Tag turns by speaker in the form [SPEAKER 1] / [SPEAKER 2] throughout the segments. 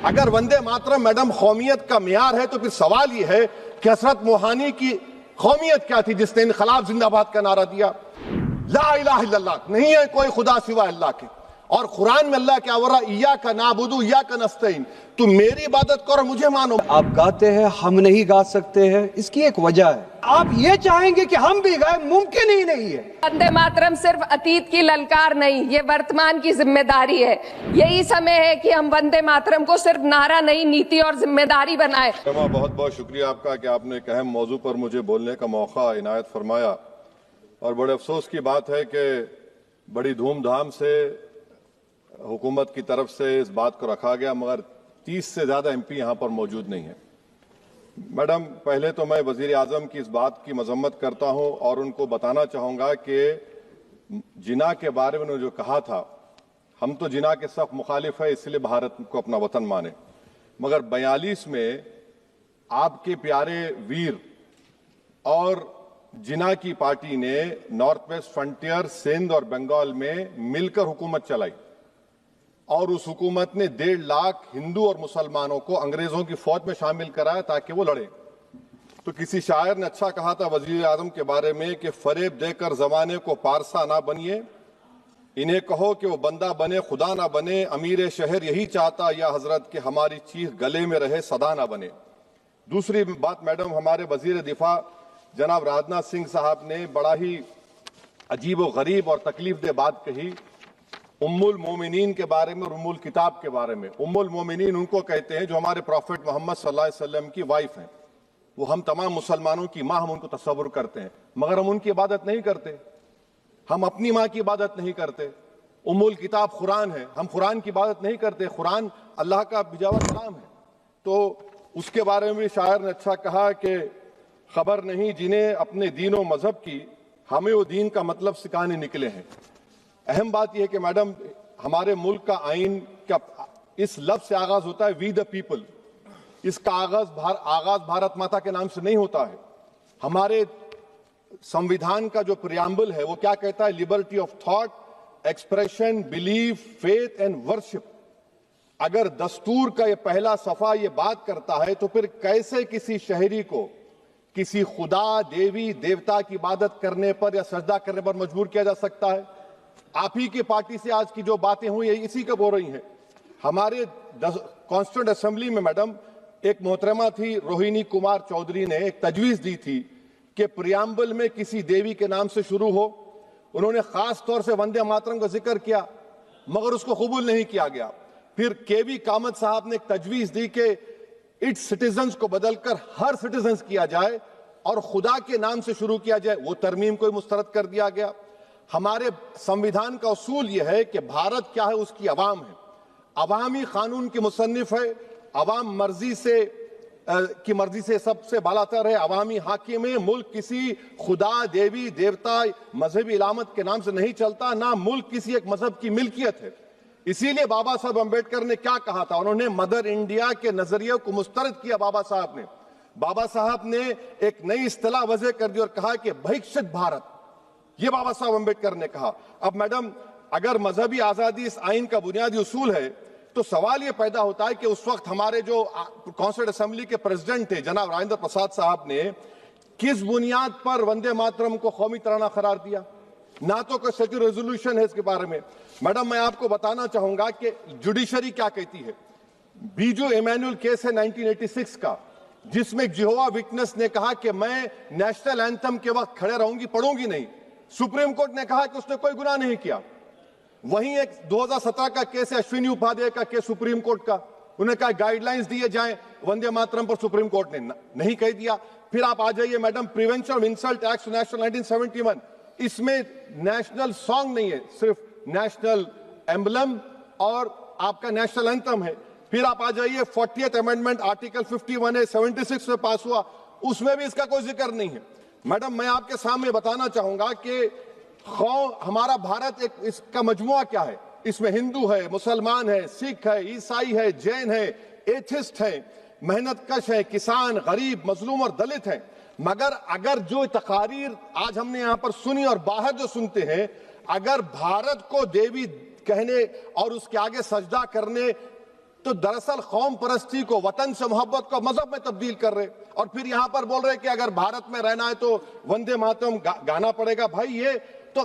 [SPEAKER 1] अगर वंदे मातरम मैडम कौमियत का मियार है तो फिर सवाल यह है कि हजरत मोहानी की कौमियत क्या थी जिसने इनकलाब जिंदाबाद का नारा दिया। ला इलाहा इल्लल्लाह, नहीं है कोई खुदा सिवा अल्लाह के। और कुरान में अल्लाह क्या बोल रहा, इय्याका नाबुदु इय्याका नस्तईन, तुम मेरी इबादत करो मुझे मानो।
[SPEAKER 2] आप गाते हैं, हम नहीं गा सकते हैं, इसकी एक वजह है। आप ये चाहेंगे कि हम भी गाए, मुमकिन ही नहीं है।
[SPEAKER 3] वंदे मातरम सिर्फ अतीत की ललकार नहीं, ये वर्तमान की जिम्मेदारी है। यही समय है कि हम वंदे मातरम को सिर्फ नारा नहीं, नीति और जिम्मेदारी बनाए।
[SPEAKER 1] बहुत बहुत शुक्रिया आपका कि आपने एक अहम मौजू पर मुझे बोलने का मौका इनायत फरमाया। और बड़े अफसोस की बात है कि बड़ी धूमधाम से हुकूमत की तरफ से इस बात को रखा गया, मगर 30 से ज्यादा एमपी यहां पर मौजूद नहीं है। मैडम, पहले तो मैं वजीर आजम की इस बात की मजम्मत करता हूं और उनको बताना चाहूंगा कि जिना के बारे में उन्होंने जो कहा था, हम तो जिना के सख्त मुखालिफ है, इसलिए भारत को अपना वतन माने। मगर 42 में आपके प्यारे वीर और जिना की पार्टी ने नॉर्थ वेस्ट फ्रंटियर, सिंध और बंगाल में मिलकर हुकूमत चलाई और उस हुकूमत ने 1.5 लाख हिंदू और मुसलमानों को अंग्रेजों की फौज में शामिल कराया ताकि वो लड़े। तो किसी शायर ने अच्छा कहा था वजीर आजम के बारे में कि फरेब देकर जमाने को पारसा ना बनिए, इन्हें कहो कि वो बंदा बने खुदा ना बने, अमीर शहर यही चाहता या हजरत कि हमारी चीख गले में रहे सदा ना बने। दूसरी बात मैडम, हमारे वजीर दिफा जनाब राजनाथ सिंह साहब ने बड़ा ही अजीब व गरीब और तकलीफ दे बात कही उम्मुल मोमिनीन के बारे में और उम्मुल किताब के बारे में। उम्मुल मोमिनीन उनको कहते हैं जो हमारे प्रॉफिट मोहम्मद सल्लल्लाहु अलैहि वसल्लम की वाइफ हैं। वो हम तमाम मुसलमानों की माँ, हम उनको तस्वुर करते हैं, मगर हम उनकी इबादत नहीं करते। हम अपनी माँ की इबादत नहीं करते। उम्मुल किताब कुरान है, हम कुरान की इबादत नहीं करते। कुरान अल्लाह का भिजा हुआ कलाम है। तो उसके बारे में भी शायर ने अच्छा कहा कि खबर नहीं जिन्हें अपने दीन और मजहब की, हमें वो दीन का मतलब सिखाने निकले हैं। अहम बात यह है कि मैडम, हमारे मुल्क का आइन का इस लफ्ज से आगाज होता है, वी द पीपल। इसका आगाज भारत माता के नाम से नहीं होता है। हमारे संविधान का जो प्रियम्बल है वो क्या कहता है, liberty of thought, expression, belief, faith and worship. अगर दस्तूर का ये पहला सफा ये बात करता है तो फिर कैसे किसी शहरी को किसी खुदा, देवी, देवता की इबादत करने पर या सजदा करने पर मजबूर किया जा सकता है? आप ही की पार्टी से आज की जो बातें हुई है इसी का बोल रही हैं। हमारे कॉन्स्टिट्यूंट असेंबली में मैडम एक मोहतरमा थी रोहिणी कुमार चौधरी ने एक तजवीज दी थी कि प्रियम्बल में किसी देवी के नाम से शुरू हो। उन्होंने खास तौर से वंदे मातरम का जिक्र किया, मगर उसको कबूल नहीं किया गया। फिर केवी कामत साहब ने एक तजवीज दी कि इट्स सिटीजन्स को बदलकर हर सिटीजन्स किया जाए और खुदा के नाम से शुरू किया जाए, वो तरमीम को मुस्तरद कर दिया गया। हमारे संविधान का उसूल यह है कि भारत क्या है, उसकी अवाम है, अवामी कानून की मुसन्निफ है, अवाम की मर्जी से सबसे बालातर है, अवामी हाकिम है। मुल्क किसी खुदा, देवी, देवता, मजहबी इलामत के नाम से नहीं चलता, ना मुल्क किसी एक मजहब की मिल्कियत है। इसीलिए बाबा साहब अम्बेडकर ने क्या कहा था, उन्होंने मदर इंडिया के नजरिए को मुस्तरद किया। बाबा साहब ने एक नई इस्तिलाह वजह कर दी और कहा कि भैक्षित भारत, ये बाबा साहब अम्बेडकर ने कहा। अब मैडम, अगर मजहबी आजादी इस आइन का बुनियादी उसूल है तो सवाल यह पैदा होता है कि उस वक्त हमारे जो कॉन्स्टिट्यूंट असेंबली के प्रेसिडेंट थे जनाब राजेंद्र प्रसाद साहब ने किस बुनियाद पर वंदे मातरम को कौमी तराना करार दिया? ना तो कोई सेक्यूर रेजोल्यूशन है इसके बारे में। मैडम, मैं आपको बताना चाहूंगा कि जुडिशरी क्या कहती है। बीजू इमैनुअल केस है 1986 का, जिसमें जिहोवा विटनेस ने कहा कि मैं नेशनल एंथम के वक्त खड़े रहूंगी, पढ़ूंगी नहीं। सुप्रीम कोर्ट ने कहा कि उसने कोई गुनाह नहीं किया। वहीं एक 2017 का केस है अश्विनी उपाध्याय का केस सुप्रीम कोर्ट का, उन्हें कहा गाइडलाइंस दिए जाएं वंदे मातरम पर, सुप्रीम कोर्ट ने नहीं कह दिया। फिर आप आ जाइए madam, prevention of insult act national 1971, इसमें नेशनल सॉन्ग नहीं है, सिर्फ नेशनल एम्बलम और आपका नेशनल एंथम है। फिर आप आ जाइए 40th अमेंडमेंट आर्टिकल 51 है, 76 में पास हुआ, उसमें भी इसका कोई जिक्र नहीं है। मैडम, मैं आपके सामने बताना चाहूंगा कि हमारा भारत एक इसका मजमुआ क्या है। इसमें हिंदू है, मुसलमान है, सिख है, ईसाई है, जैन है, एथिस्ट है, मेहनतकश है, किसान, गरीब, मजलूम और दलित है। मगर अगर जो तकारीर आज हमने यहां पर सुनी और बाहर जो सुनते हैं, अगर भारत को देवी कहने और उसके आगे सजदा करने तो दरअसल कौम परस्ती को, वतन से मोहब्बत को मजहब में तब्दील कर रहे, और फिर यहां पर बोल रहे कि अगर भारत में रहना है तो वंदे मातरम गाना पड़ेगा। भाई ये तो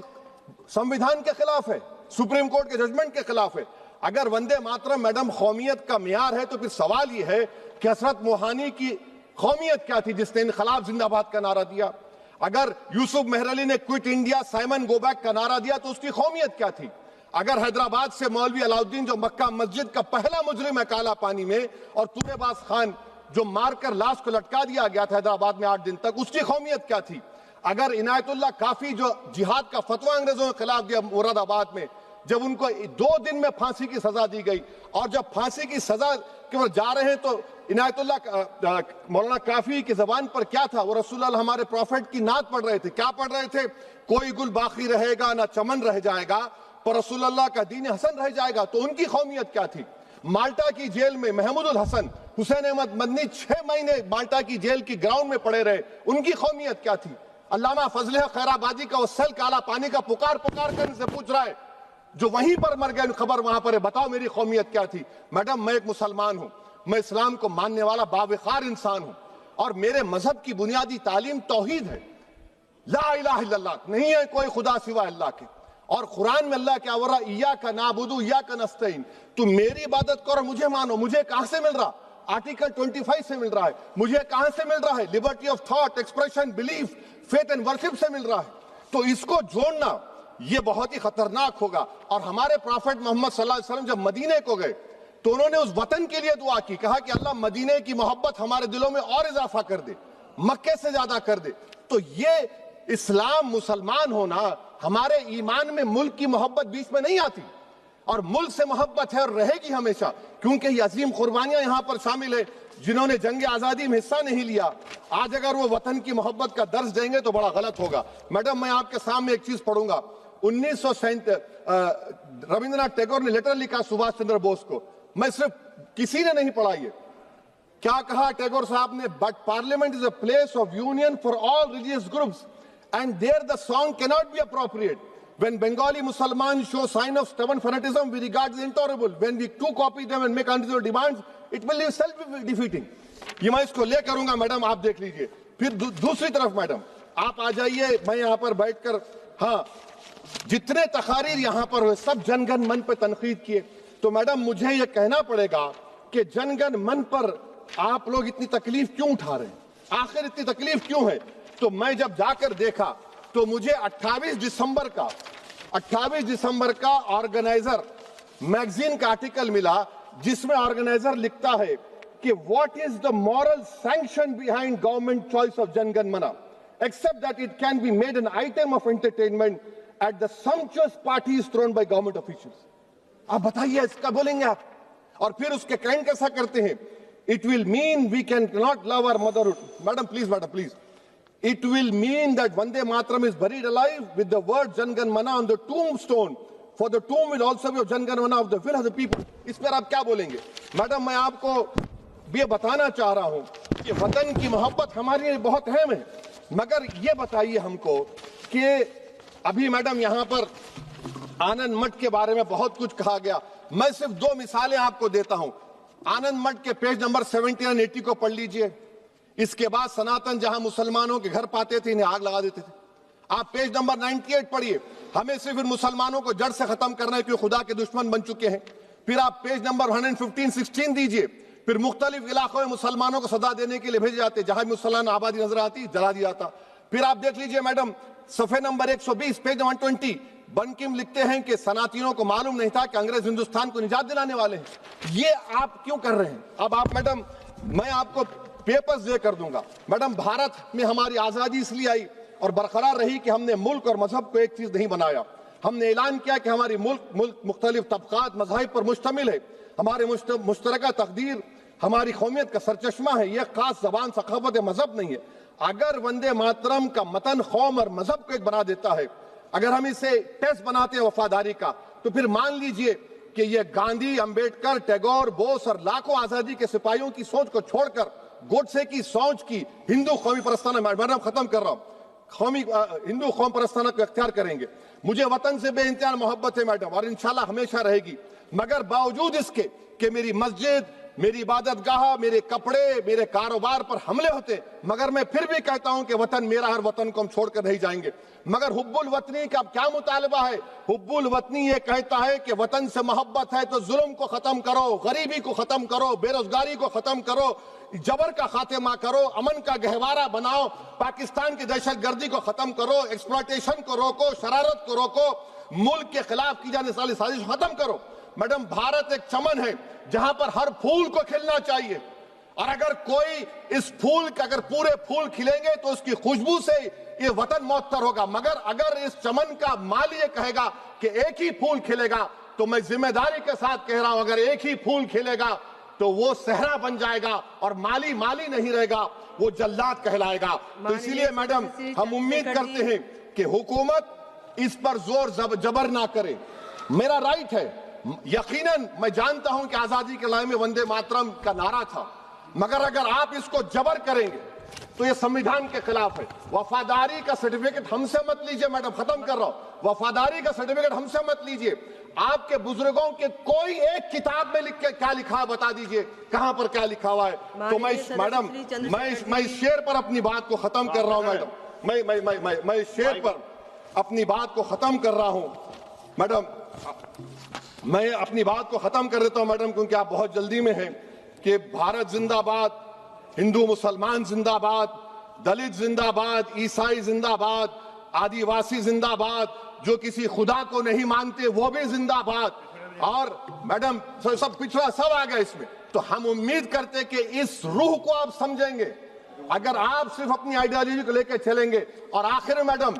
[SPEAKER 1] संविधान के खिलाफ है, सुप्रीम कोर्ट के जजमेंट के खिलाफ है। अगर वंदे मातरम मैडम कौमियत का मियार है तो फिर सवाल ये है कि हजरत मोहानी की कौमियत क्या थी जिसने इनकलाब जिंदाबाद का नारा दिया? अगर यूसुफ मेहरली ने quit India Simon go back का नारा दिया तो उसकी कौमियत क्या थी? अगर हैदराबाद से मौलवी अलाउद्दीन जो मक्का मस्जिद का पहला मुजरिम है काला पानी में, और तूरेबाज खान जो मारकर लाश को लटका दिया गया था हैदराबाद में 8 दिन तक, उसकी कौमियत क्या थी? अगर इनायतुल्लाह काफी जो जिहाद का फतवा अंग्रेजों के खिलाफ दिया मुरादाबाद में, जब उनको 2 दिन में फांसी की सजा दी गई, और जब फांसी की सजा के वो जा रहे हैं तो इनायतुल्लाह मौलाना काफी की जबान पर क्या था? वो रसूलुल्लाह हमारे प्रॉफिट की नात पढ़ रहे थे। क्या पढ़ रहे थे? कोई गुल बाकी रहेगा ना चमन रह जाएगा, पर रसूलुल्लाह का दीन हसन रह जाएगा। तो उनकी कौमियत क्या थी? माल्टा की जेल में महमूदुल हसन, हुसैन अहमद मदनी 6 महीने माल्टा की जेल की ग्राउंड में पड़े रहे, उनकी कौमियत क्या थी? अल्लामा फजल खैराबादी का वो सेल काला पानी का पुकार पुकार कर इनसे पूछ रहा है, जो वहीं पर मर गए, खबर वहां पर है, बताओ मेरी कौमियत क्या थी? मैडम मैं एक मुसलमान हूं, मैं इस्लाम को मानने वाला बावकार इंसान हूं, और मेरे मजहब की बुनियादी तालीम तौहीद है, ला इलाहा इल्लल्लाह, नहीं है कोई खुदा सिवा अल्लाह के। और कुरान में अल्लाह क्या बोल रहा? इय्याका नाबुदु इय्याका नस्तईन, तुम मेरी इबादत करो, मुझे मानो। मुझे कहां से मिल रहा? आर्टिकल 25 से मिल रहा है। मुझे कहां से मिल रहा है? Liberty of thought, expression, belief, faith and worship से मिल रहा है। तो इसको जोड़ना ये बहुत ही खतरनाक होगा। और हमारे प्रॉफेट मोहम्मद सल्लल्लाहु अलैहि वसल्लम जब मदीने को गए तो उन्होंने उस वतन के लिए दुआ की, कहा कि अल्लाह मदीने की मोहब्बत हमारे दिलों में और इजाफा कर दे, मक्के से ज्यादा कर दे। तो ये इस्लाम, मुसलमान होना, हमारे ईमान में मुल्क की मोहब्बत बीच में नहीं आती, और मुल्क से मोहब्बत है और रहेगी हमेशा, क्योंकि ये अजीम कुर्बानियां यहां पर शामिल है जिन्होंने जंग आजादी में हिस्सा नहीं लिया। आज अगर वो वतन की मोहब्बत का दर्ज देंगे तो बड़ा गलत होगा। मैडम मैं आपके सामने एक चीज पढ़ूंगा। 1937 रविंद्रनाथ टैगोर ने लेटर लिखा सुभाष चंद्र बोस को, मैं सिर्फ किसी ने नहीं पढ़ा ये। क्या कहा टैगोर साहब ने? But parliament is a place of union for all religious groups and there the song cannot be appropriate. When Bengali Muslims show sign of stubborn fanatism, we regard it intolerable. When we too copy them and make unreasonable demands, it will be self-defeating. ये मैं इसको ले करूंगा madam, आप देख लीजिए। फिर दूसरी तरफ मैडम आप आ जाइए, मैं यहाँ पर बैठकर, हाँ जितने तकारीर यहाँ पर हुए सब जनगण मन पर तनकीद किए, तो मैडम मुझे ये कहना पड़ेगा कि जनगण मन पर आप लोग इतनी तकलीफ क्यों उठा रहे हैं? आखिर इतनी तकलीफ क्यों है? तो मैं जब जाकर देखा तो मुझे 28 दिसंबर का ऑर्गेनाइजर मैगजीन का आर्टिकल मिला, जिसमें ऑर्गेनाइजर लिखता है कि what is the moral sanction behind government choice of Janagana Mana, except that it can be made an item of entertainment at the sumptuous parties thrown by government officials. आप बताइए इसका बोलेंगे आप? और फिर उसके काइंड कैसा करते हैं? It will mean we can not love our motherhood. Madam please, it will mean that Vande Mataram is buried alive with the word Jangan Mana on the tombstone, for the tomb will also be of Jangan Mana of the will of the people. इस पर आप क्या बोलेंगे? Madam मैं आपको ये बताना चाह रहा हूं कि वतन की मोहब्बत हमारे लिए बहुत अहम है, मगर ये बताइए हमको कि अभी मैडम यहां पर आनंद मठ के बारे में बहुत कुछ कहा गया। मैं सिर्फ 2 मिसालें आपको देता हूं। आनंद मठ के पेज नंबर 70 और 80 को पढ़ लीजिए। इसके बाद सनातन जहां मुसलमानों के घर पाते थे इन्हें आग लगा देते थे। आप पेज नंबर 98 पढ़िए, हमें सिर्फ इन मुसलमानों को जड़ से खत्म करना है क्योंकि खुदा के दुश्मन बन चुके हैं। फिर आप पेज नंबर 115-16 दीजिए, फिर मुख्तलिफ इलाकों में मुसलमानों को सदा देने के लिए भेजे जाते, जहां मुसलमान आबादी नजर आती जला दिया जाता। फिर आप देख लीजिए मैडम सफे नंबर 120 पेज 120, बनकिम लिखते हैं कि सनातियों को मालूम नहीं था कि अंग्रेज हिंदुस्तान को निजात दिलाने वाले हैं। ये आप क्यों कर रहे हैं? अब आप मैडम मैं आपको पेपर्स दे कर दूंगा। मैडम भारत में हमारी आजादी इसलिए आई और बरकरार रही कि हमने मुल्क और मजहब को एक चीज नहीं बनाया। हमने ऐलान किया कि हमारी मुल्क मुख्तलिफ तबकात मज़ाहिब पर मुश्तमिल है, हमारे मुश्तरका तकदीर हमारी कौमियत का सरचश्मा है, यह खास जबान सखावत मजहब नहीं है। अगर वंदे मातरम का मतन कौम और मजहब को एक बना देता है, अगर हम इसे टेस्ट बनाते हैं वफादारी का, तो फिर मान लीजिए कि यह गांधी, अंबेडकर, टैगोर, बोस और लाखों आजादी के सिपाहियों की सोच को छोड़कर गोडसे की सोच की हिंदू कौमी परस्ताना, मैडम खत्म कर रहा हूं, हिंदू कौम परस्ताना को इख्तियार करेंगे। मुझे वतन से बेइंतहा मोहब्बत है मैडम, और इंशाल्लाह हमेशा रहेगी, मगर बावजूद इसके कि मेरी मस्जिद, मेरी इबादतगाह, मेरे कपड़े, मेरे कारोबार पर हमले होते, मगर मैं फिर भी कहता हूं कि वतन मेरा है, वतन को हम छोड़कर नहीं जाएंगे। मगर हुब्बुल वतनी का क्या मुतालबा है? हुब्बुल वतनी ये कहता है कि वतन से मोहब्बत है तो जुल्म को खत्म करो, गरीबी को खत्म करो, बेरोजगारी को खत्म करो, जबर का खात्मा करो, अमन का गहवारा बनाओ, पाकिस्तान की दहशतगर्दी को खत्म करो, एक्सप्लॉयटेशन को रोको, शरारत को रोको, मुल्क के खिलाफ की जाने वाली साजिश खत्म करो। मैडम, भारत एक चमन है जहां पर हर फूल को खिलना चाहिए, और अगर कोई इस फूल के अगर पूरे फूल खिलेंगे तो उसकी खुशबू से ये वतन मौतर होगा। मगर अगर इस चमन का माली ये कहेगा कि एक ही फूल खिलेगा, तो मैं जिम्मेदारी के साथ कह रहा हूं, अगर एक ही फूल खिलेगा तो वो सहरा बन जाएगा और माली माली नहीं रहेगा, वो जल्लाद कहलाएगा। तो इसीलिए मैडम, हम उम्मीद करते हैं कि हुकूमत इस पर जोर जबर ना करे। मेरा राइट है, यकीनन मैं जानता हूं कि आजादी के लड़ाई में वंदे मातरम का नारा था, मगर अगर आप इसको जबर करेंगे तो ये संविधान के खिलाफ है। वफादारी का सर्टिफिकेट हमसे मत लीजिए मैडम, खत्म कर रहा हूं। वफादारी का सर्टिफिकेट हमसे मत लीजिए। आपके बुजुर्गों के कोई एक किताब में लिख के क्या लिखा है बता दीजिए, कहां पर क्या लिखा हुआ है। तो मैं मैडम, मैं इस शेर पर अपनी बात को खत्म कर रहा हूं मैडम, मैं इस शेर पर अपनी बात को खत्म कर रहा हूं मैडम, मैं अपनी बात को खत्म कर देता हूं मैडम, क्योंकि आप बहुत जल्दी में हैं। कि भारत जिंदाबाद, हिंदू मुसलमान जिंदाबाद, दलित जिंदाबाद, ईसाई जिंदाबाद, आदिवासी जिंदाबाद, जो किसी खुदा को नहीं मानते वो भी जिंदाबाद, और मैडम सब पिछड़ा सब आ गया इसमें। तो हम उम्मीद करते कि इस रूह को आप समझेंगे, अगर आप सिर्फ अपनी आइडियोलॉजी को लेकर चलेंगे। और आखिर में मैडम,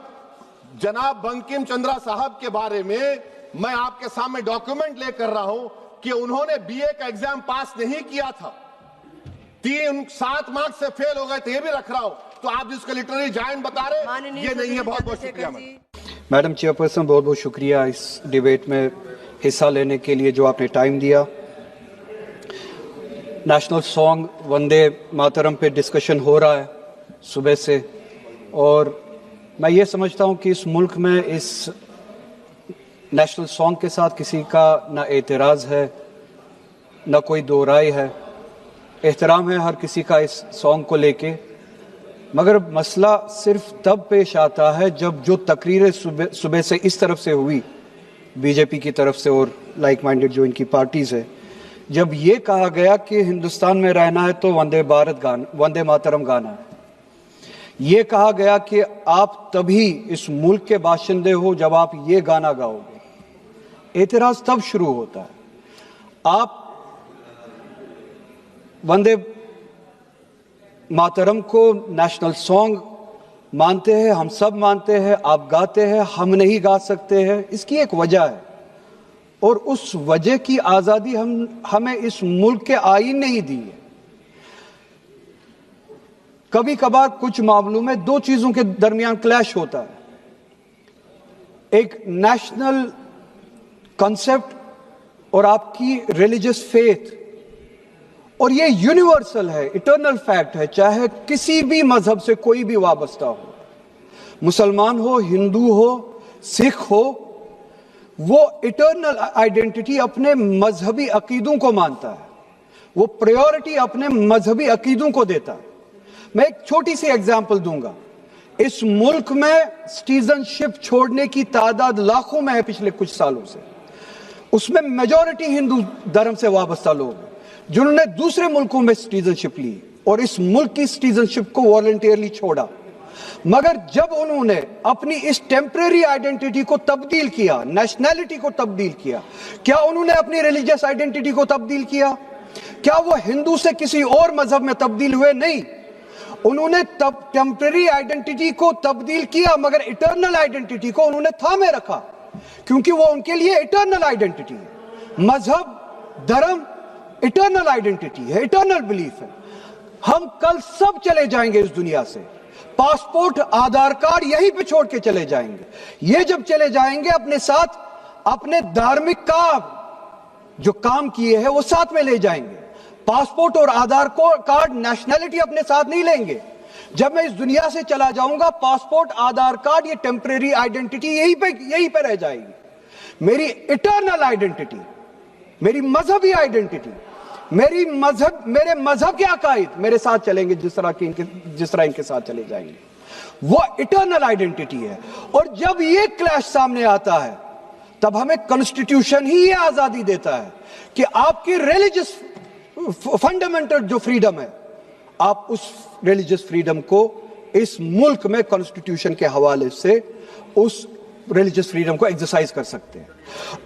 [SPEAKER 1] जनाब बंकिम चंद्रा साहब के बारे में मैं आपके सामने डॉक्यूमेंट लेकर रहा हूं कि उन्होंने बीए का एग्जाम पास नहीं किया था, 7 मार्क्स से फेल हो गए थे, ये भी रख रहा हूं। तो आप जिसका लिटरेरी जायंट बता रहे, ये नहीं है। बहुत बहुत शुक्रिया
[SPEAKER 2] मैडम चेयरपर्सन, बहुत बहुत शुक्रिया इस डिबेट में हिस्सा लेने के लिए जो आपने टाइम दिया। नेशनल सॉन्ग वंदे मातरम पे डिस्कशन हो रहा है सुबह से, और मैं ये समझता हूँ कि इस मुल्क में इस नेशनल सॉन्ग के साथ किसी का ना एतराज़ है, ना कोई दो राय है। एहतराम है हर किसी का इस सॉन्ग को लेके, मगर मसला सिर्फ तब पेश आता है जब जो तकरीरें सुबह से इस तरफ से हुई, बीजेपी की तरफ से और लाइक माइंडेड जो इनकी पार्टीज़ है, जब ये कहा गया कि हिंदुस्तान में रहना है तो वंदे मातरम गाना है। ये कहा गया कि आप तभी इस मुल्क के बाशिंदे हो जब आप ये गाना गाओगे। एतराज तब शुरू होता है। आप वंदे मातरम को नेशनल सॉन्ग मानते हैं, हम सब मानते हैं, आप गाते हैं, हम नहीं गा सकते हैं। इसकी एक वजह है, और उस वजह की आज़ादी हमें इस मुल्क के आईन ने ही दी है। कभी कभार कुछ मामलों में दो चीजों के दरमियान क्लैश होता है, एक नेशनल कॉन्सेप्ट और आपकी रिलीजियस फेथ, और ये यूनिवर्सल है, इटर्नल फैक्ट है, चाहे किसी भी मजहब से कोई भी वाबस्ता हो, मुसलमान हो, हिंदू हो, सिख हो, वो इटर्नल आइडेंटिटी अपने मजहबी अकीदों को मानता है, वो प्रायोरिटी अपने मजहबी अकीदों को देता है। मैं एक छोटी सी एग्जांपल दूंगा। इस मुल्क में सिटीजनशिप छोड़ने की तादाद लाखों में है पिछले कुछ सालों से, उसमें मेजॉरिटी हिंदू धर्म से वाबस्ता लोग हैं जिन्होंने दूसरे मुल्कों में सिटीजनशिप ली और इस मुल्क की सिटीजनशिप को वॉलंटियरली छोड़ा। मगर जब उन्होंने अपनी इस टेम्परेरी आइडेंटिटी को तब्दील किया, नेशनैलिटी को तब्दील किया, क्या उन्होंने अपनी रिलीजियस आइडेंटिटी को तब्दील किया? क्या वो हिंदू से किसी और मजहब में तब्दील हुए? नहीं, उन्होंने टेम्परेरी आइडेंटिटी को तब्दील किया, मगर इटर्नल आइडेंटिटी को उन्होंने थामे रखा, क्योंकि वो उनके लिए इटर्नल आइडेंटिटी है। मजहब, धर्म इटर्नल आइडेंटिटी है, इटर्नल बिलीफ है। हम कल सब चले जाएंगे इस दुनिया से, पासपोर्ट, आधार कार्ड यहीं पे छोड़ के चले जाएंगे। ये जब चले जाएंगे, अपने साथ अपने धार्मिक का जो काम किए हैं वो साथ में ले जाएंगे। पासपोर्ट और आधार कार्ड, नेशनैलिटी अपने साथ नहीं लेंगे। जब मैं इस दुनिया से चला जाऊंगा, पासपोर्ट, आधार कार्ड, ये टेम्परेरी आइडेंटिटी यहीं पे रह जाएगी। मेरी इटर्नल आइडेंटिटी मेरी मजहबी आइडेंटिटी, मेरे मजहब के अकायद मेरे साथ चलेंगे जिस तरह इनके साथ चले जाएंगे, वो इटर्नल आइडेंटिटी है। और जब ये क्लैश सामने आता है तब हमें कॉन्स्टिट्यूशन ही ये आजादी देता है कि आपकी रिलीजियस फंडामेंटल जो फ्रीडम है, आप उस रिलीजियस फ्रीडम को इस मुल्क में कॉन्स्टिट्यूशन के हवाले से उस रिलीजियस फ्रीडम को एक्सरसाइज कर सकते हैं।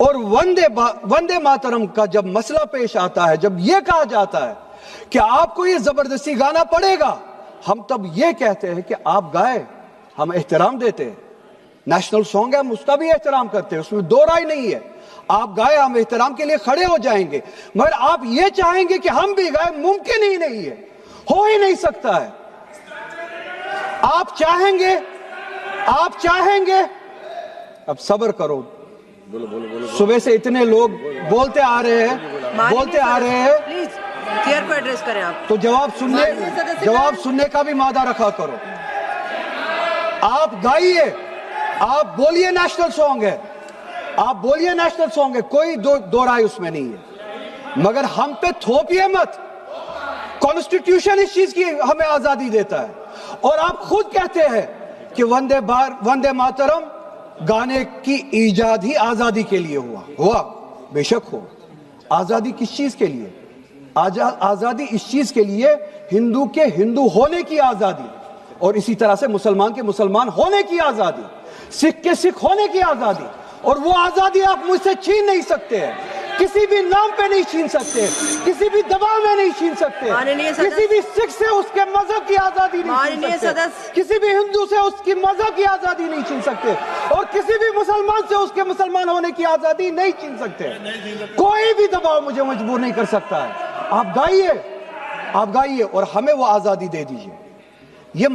[SPEAKER 2] और वंदे मातरम का जब मसला पेश आता है, जब यह कहा जाता है कि आपको यह जबरदस्ती गाना पड़ेगा, हम तब यह कहते हैं कि आप गाए, हम एहतराम देते हैं। नेशनल सॉन्ग है, हम उसका भी एहतराम करते हैं, उसमें दो राय नहीं है। आप गाए, हम एहतराम के लिए खड़े हो जाएंगे, मगर आप ये चाहेंगे कि हम भी गाए, मुमकिन ही नहीं है, हो ही नहीं सकता है। आप चाहेंगे, अब सब्र करो। सुबह से इतने लोग बोलते आ रहे हैं
[SPEAKER 4] प्लीज चेयर को एड्रेस करें आप।
[SPEAKER 2] तो जवाब सुनने का भी मादा रखा करो। आप गाइए, आप बोलिए नेशनल सॉन्ग है, कोई दो राय उसमें नहीं है, मगर हम पे थोपिए मत। कॉन्स्टिट्यूशन इस चीज की हमें आजादी देता है। और आप खुद कहते हैं कि वंदे मातरम गाने की ईजाद ही आजादी के लिए हुआ, बेशक हो। आजादी किस चीज के लिए? आजादी इस चीज के लिए, हिंदू के हिंदू होने की आजादी, और इसी तरह से मुसलमान के मुसलमान होने की आजादी, सिख के सिख होने की आजादी। और वो आजादी आप मुझसे छीन नहीं सकते हैं, किसी भी नाम पे नहीं छीन सकते, किसी भी दबाव में नहीं छीन सकते, किसी भी सिख से उसके मजहब की आजादी नहीं छीन सकते, किसी भी हिंदू से उसकी मजहब की आजादी नहीं छीन सकते, और किसी भी मुसलमान से उसके मुसलमान होने की आजादी नहीं छीन सकते। कोई भी दबाव मुझे मजबूर नहीं कर सकता है। आप गाइए और हमें वो आजादी दे दीजिए। ये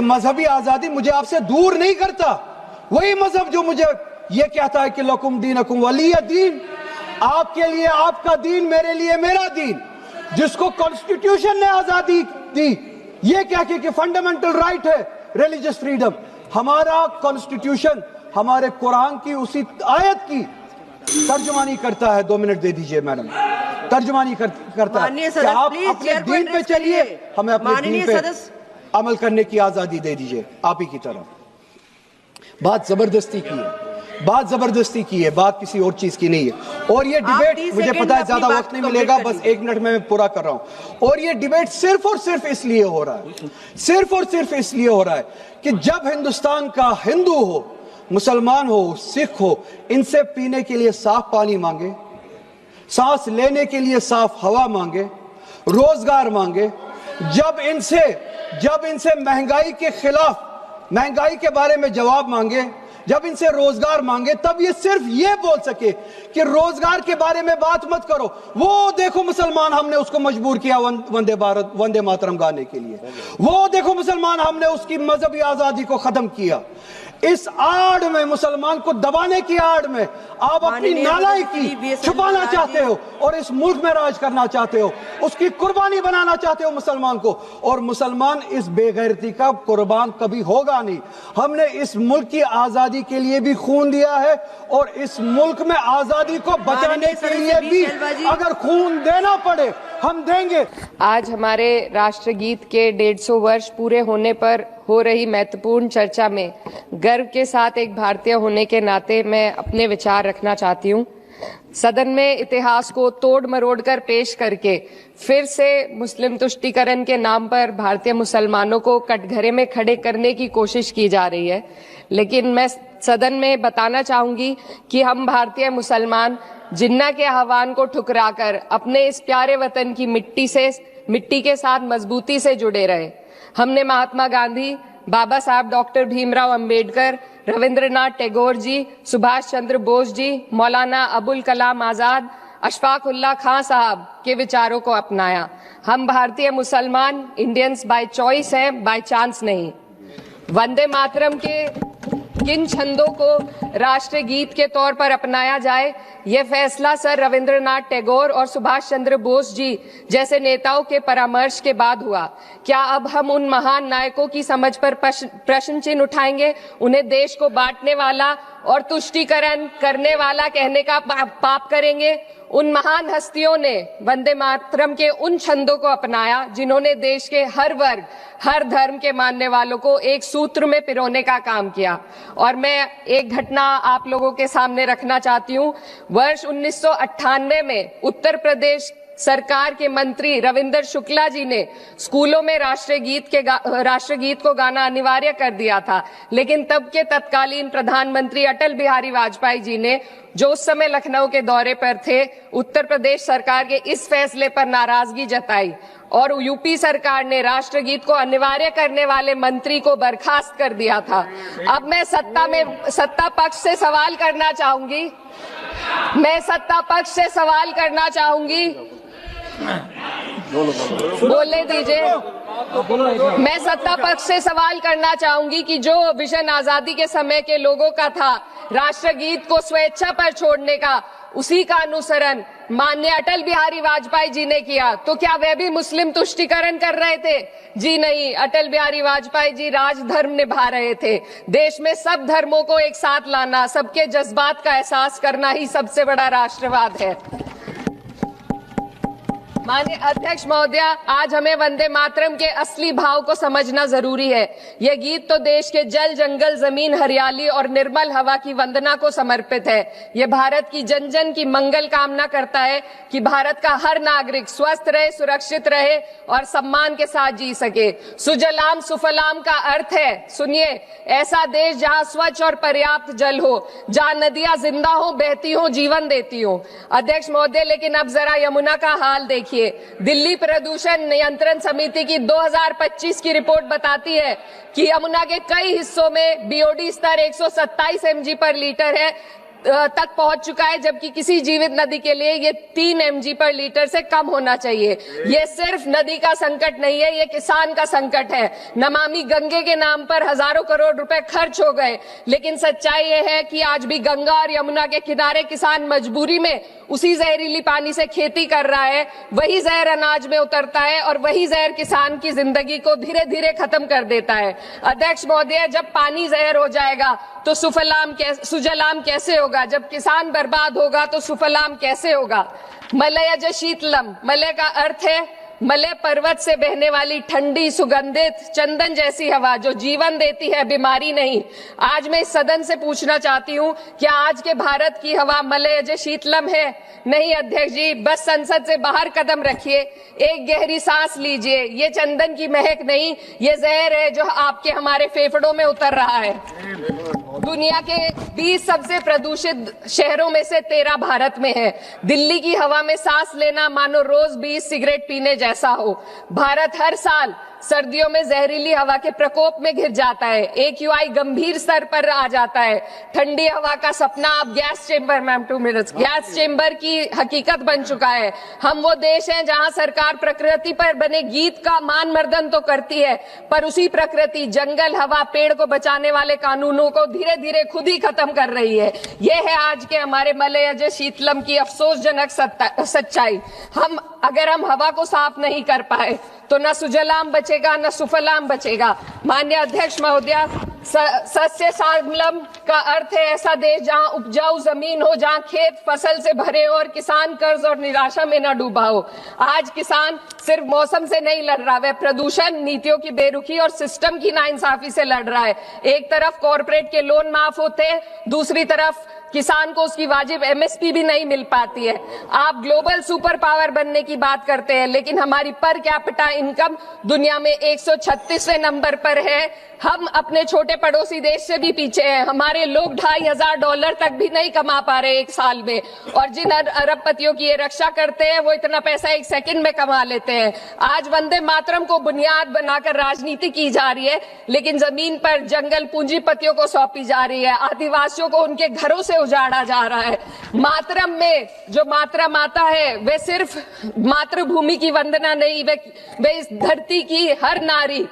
[SPEAKER 2] मजहबी आजादी मुझे आपसे दूर नहीं करता। वही मजहब जो मुझे ये कहता है कि लकुम दीनकुम वलिय दीन, आपके लिए आपका दीन, मेरे लिए मेरा दीन, जिसको कॉन्स्टिट्यूशन ने आजादी दी ये कह के कि फंडामेंटल राइट है रिलीजियस फ्रीडम। हमारा कॉन्स्टिट्यूशन हमारे कुरान की उसी आयत की तर्जुमानी करता है। 2 मिनट दे दीजिए मैडम। तर्जुमानी करता है कि आप अपने दीन पे चलिए, हमें अपने दीन पे अमल करने की आजादी दे दीजिए। आप ही की तरफ बात जबरदस्ती की है, बात किसी और चीज की नहीं है। और ये डिबेट, मुझे पता है ज्यादा वक्त नहीं मिलेगा, बस 1 मिनट में मैं पूरा कर रहा हूं। और ये डिबेट सिर्फ और सिर्फ इसलिए हो रहा है कि जब हिंदुस्तान का हिंदू हो, मुसलमान हो, सिख हो, इनसे पीने के लिए साफ पानी मांगे, सांस लेने के लिए साफ हवा मांगे, रोजगार मांगे, जब इनसे महंगाई के खिलाफ, महंगाई के बारे में जवाब मांगे, जब इनसे रोजगार मांगे, तब ये सिर्फ ये बोल सके कि रोजगार के बारे में बात मत करो। वो देखो मुसलमान, हमने उसको मजबूर किया वंदे मातरम गाने के लिए। वो देखो मुसलमान, हमने उसकी मजहबी आजादी को खत्म किया। इस आड़ में, मुसलमान को दबाने की आड़ में आप अपनी नालायकी छुपाना चाहते हो और इस मुल्क में राज करना चाहते हो, उसकी कुर्बानी बनाना चाहते हो मुसलमान को। और मुसलमान इस बेगैरती का कुर्बान कभी होगा नहीं। हमने इस मुल्क की आजादी के लिए भी खून दिया है और इस मुल्क में आजादी को बचाने के लिए भी अगर खून देना पड़े हम देंगे।
[SPEAKER 3] आज हमारे राष्ट्रगीत के 150 वर्ष पूरे होने पर हो रही महत्वपूर्ण चर्चा में गर्व के साथ एक भारतीय होने के नाते मैं अपने विचार रखना चाहती हूँ। सदन में इतिहास को तोड़ मरोड़ कर पेश करके फिर से मुस्लिम तुष्टीकरण के नाम पर भारतीय मुसलमानों को कटघरे में खड़े करने की कोशिश की जा रही है। लेकिन मैं सदन में बताना चाहूंगी कि हम भारतीय मुसलमान जिन्ना के आह्वान को ठुकराकर अपने इस प्यारे वतन की मिट्टी के साथ मजबूती से जुड़े रहे। हमने महात्मा गांधी, बाबा साहब डॉक्टर भीमराव अंबेडकर, रविंद्रनाथ टैगोर जी, सुभाष चंद्र बोस जी, मौलाना अबुल कलाम आजाद, अशफाक उल्लाह खां साहब के विचारों को अपनाया। हम भारतीय मुसलमान इंडियंस बाय चॉइस हैं, बाय चांस नहीं। वंदे मातरम के किन छंदों को राष्ट्रगीत के तौर पर अपनाया जाए, यह फैसला सर रविंद्रनाथ टैगोर और सुभाष चंद्र बोस जी जैसे नेताओं के परामर्श के बाद हुआ। क्या अब हम उन महान नायकों की समझ पर प्रश्न चिन्ह उठाएंगे? उन्हें देश को बांटने वाला और तुष्टीकरण करने वाला कहने का पाप करेंगे? उन महान हस्तियों ने वंदे मातरम के उन छंदों को अपनाया जिन्होंने देश के हर वर्ग, हर धर्म के मानने वालों को एक सूत्र में पिरोने का काम किया। और मैं एक घटना आप लोगों के सामने रखना चाहती हूँ। वर्ष 1998 में उत्तर प्रदेश सरकार के मंत्री रविंदर शुक्ला जी ने स्कूलों में राष्ट्रगीत को गाना अनिवार्य कर दिया था, लेकिन तब के तत्कालीन प्रधानमंत्री अटल बिहारी वाजपेयी जी ने, जो उस समय लखनऊ के दौरे पर थे, उत्तर प्रदेश सरकार के इस फैसले पर नाराजगी जताई और यूपी सरकार ने राष्ट्रगीत को अनिवार्य करने वाले मंत्री को बर्खास्त कर दिया था। अब मैं सत्ता पक्ष से सवाल करना चाहूंगी, बोलने दीजिए। मैं सत्ता पक्ष से सवाल करना चाहूंगी कि जो विजन आजादी के समय के लोगों का था राष्ट्रगीत को स्वेच्छा पर छोड़ने का, उसी का अनुसरण माननीय अटल बिहारी वाजपेयी जी ने किया, तो क्या वे भी मुस्लिम तुष्टीकरण कर रहे थे? जी नहीं, अटल बिहारी वाजपेयी जी राजधर्म निभा रहे थे। देश में सब धर्मों को एक साथ लाना, सबके जज्बात का एहसास करना ही सबसे बड़ा राष्ट्रवाद है। माननीय अध्यक्ष महोदया, आज हमें वंदे मातरम के असली भाव को समझना जरूरी है। यह गीत तो देश के जल, जंगल, जमीन, हरियाली और निर्मल हवा की वंदना को समर्पित है। यह भारत की जन जन की मंगल कामना करता है कि भारत का हर नागरिक स्वस्थ रहे, सुरक्षित रहे और सम्मान के साथ जी सके। सुजलाम सुफलाम का अर्थ है, सुनिए, ऐसा देश जहां स्वच्छ और पर्याप्त जल हो, जहां नदियां जिंदा हो, बहती हो, जीवन देती हो। अध्यक्ष महोदय, लेकिन अब जरा यमुना का हाल देखिए। दिल्ली प्रदूषण नियंत्रण समिति की 2025 की रिपोर्ट बताती है कि यमुना के कई हिस्सों में बीओडी स्तर 127 mg पर लीटर है तक पहुंच चुका है, जबकि किसी जीवित नदी के लिए ये 3 mg पर लीटर से कम होना चाहिए। ये सिर्फ नदी का संकट नहीं है, ये किसान का संकट है। नमामि गंगे के नाम पर हजारों करोड़ रुपए खर्च हो गए, लेकिन सच्चाई ये है कि आज भी गंगा और यमुना के किनारे किसान मजबूरी में उसी जहरीली पानी से खेती कर रहा है। वही जहर अनाज में उतरता है और वही जहर किसान की जिंदगी को धीरे धीरे खत्म कर देता है। अध्यक्ष महोदय, जब पानी जहर हो जाएगा तो सुजलाम कैसे होगा? जब किसान बर्बाद होगा तो सुफलाम कैसे होगा? मलयज शीतलम, मलय का अर्थ है मलय पर्वत से बहने वाली ठंडी, सुगंधित, चंदन जैसी हवा जो जीवन देती है, बीमारी नहीं। आज मैं इस सदन से पूछना चाहती हूँ, क्या आज के भारत की हवा मलयज शीतलम है? नहीं अध्यक्ष जी, बस संसद से बाहर कदम रखिए, एक गहरी सांस लीजिए। ये चंदन की महक नहीं, ये जहर है जो आपके हमारे फेफड़ों में उतर रहा है। दुनिया के 20 सबसे प्रदूषित शहरों में से 13 भारत में है। दिल्ली की हवा में सांस लेना मानो रोज 20 सिगरेट पीने जैसा हो। भारत हर साल सर्दियों में जहरीली हवा के प्रकोप में घिर जाता है। AQI गंभीर स्तर पर आ जाता है। ठंडी हवा का सपना अब gas chamber, ma'am 2 minutes, gas chamber की हकीकत बन चुका है। हम वो देश हैं जहां सरकार प्रकृति पर बने गीत का मान मर्दन तो करती है, पर उसी प्रकृति, जंगल, हवा, पेड़ को बचाने वाले कानूनों को धीरे धीरे खुद ही खत्म कर रही है। ये है आज के हमारे मलयज शीतलम की अफसोसजनक सच्चाई। अगर हम हवा को साफ नहीं कर पाए तो न सुजलाम बचेगा, न सुफलाम बचेगा। माननीय अध्यक्ष महोदया, सस्य श्यामलम का अर्थ है ऐसा देश जहां उपजाऊ जमीन हो, जहां खेत फसल से भरे हो और किसान कर्ज और निराशा में न डूबा हो। आज किसान सिर्फ मौसम से नहीं लड़ रहा, वह प्रदूषण, नीतियों की बेरुखी और सिस्टम की नाइंसाफी से लड़ रहा है। एक तरफ कॉर्पोरेट के लोन माफ होते हैं, दूसरी तरफ किसान को उसकी वाजिब MSP भी नहीं मिल पाती है। आप ग्लोबल सुपर पावर बनने की बात करते हैं, लेकिन हमारी पर कैपिटा इनकम दुनिया में 136वें नंबर पर है। हम अपने छोटे पड़ोसी देश से भी पीछे हैं। हमारे लोग $2,500 तक भी नहीं कमा पा रहे एक साल में, और जिन अरबपतियों की ये रक्षा करते हैं वो इतना पैसा 1 सेकंड में कमा लेते हैं। आज वंदे मातरम को बुनियाद बनाकर राजनीति की जा रही है, लेकिन जमीन पर जंगल पूंजीपतियों को सौंपी जा रही है। आदिवासियों को उनके घरों से उजाड़ा जा रहा है। मातरम में जो मात्रा माता है वे सिर्फ मातृभूमि की वंदना नहीं, वे इस धरती की हर नारी,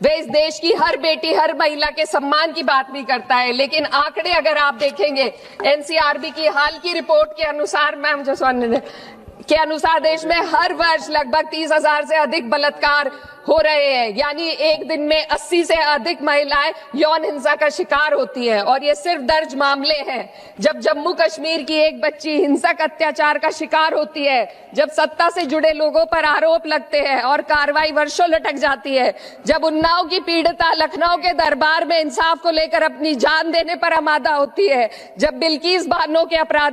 [SPEAKER 3] वे इस देश की हर बेटी, हर महिला के सम्मान की बात भी करता है। लेकिन आंकड़े अगर आप देखेंगे, एनसीआरबी की हाल की रिपोर्ट के अनुसार, मैम के अनुसार देश में हर वर्ष लगभग 30,000 से अधिक बलात्कार हो रहे हैं। यानी एक दिन में 80 से अधिक महिलाएं यौन हिंसा का शिकार होती हैं। और ये सिर्फ दर्ज मामले हैं। जब जम्मू कश्मीर की एक बच्ची हिंसक अत्याचार का शिकार होती है, जब सत्ता से जुड़े लोगों पर आरोप लगते हैं और कार्रवाई वर्षों लटक जाती है, जब उन्नाव की पीड़िता लखनऊ के दरबार में इंसाफ को लेकर अपनी जान देने पर आमादा होती है, जब बिल्किस बानो के अपराधी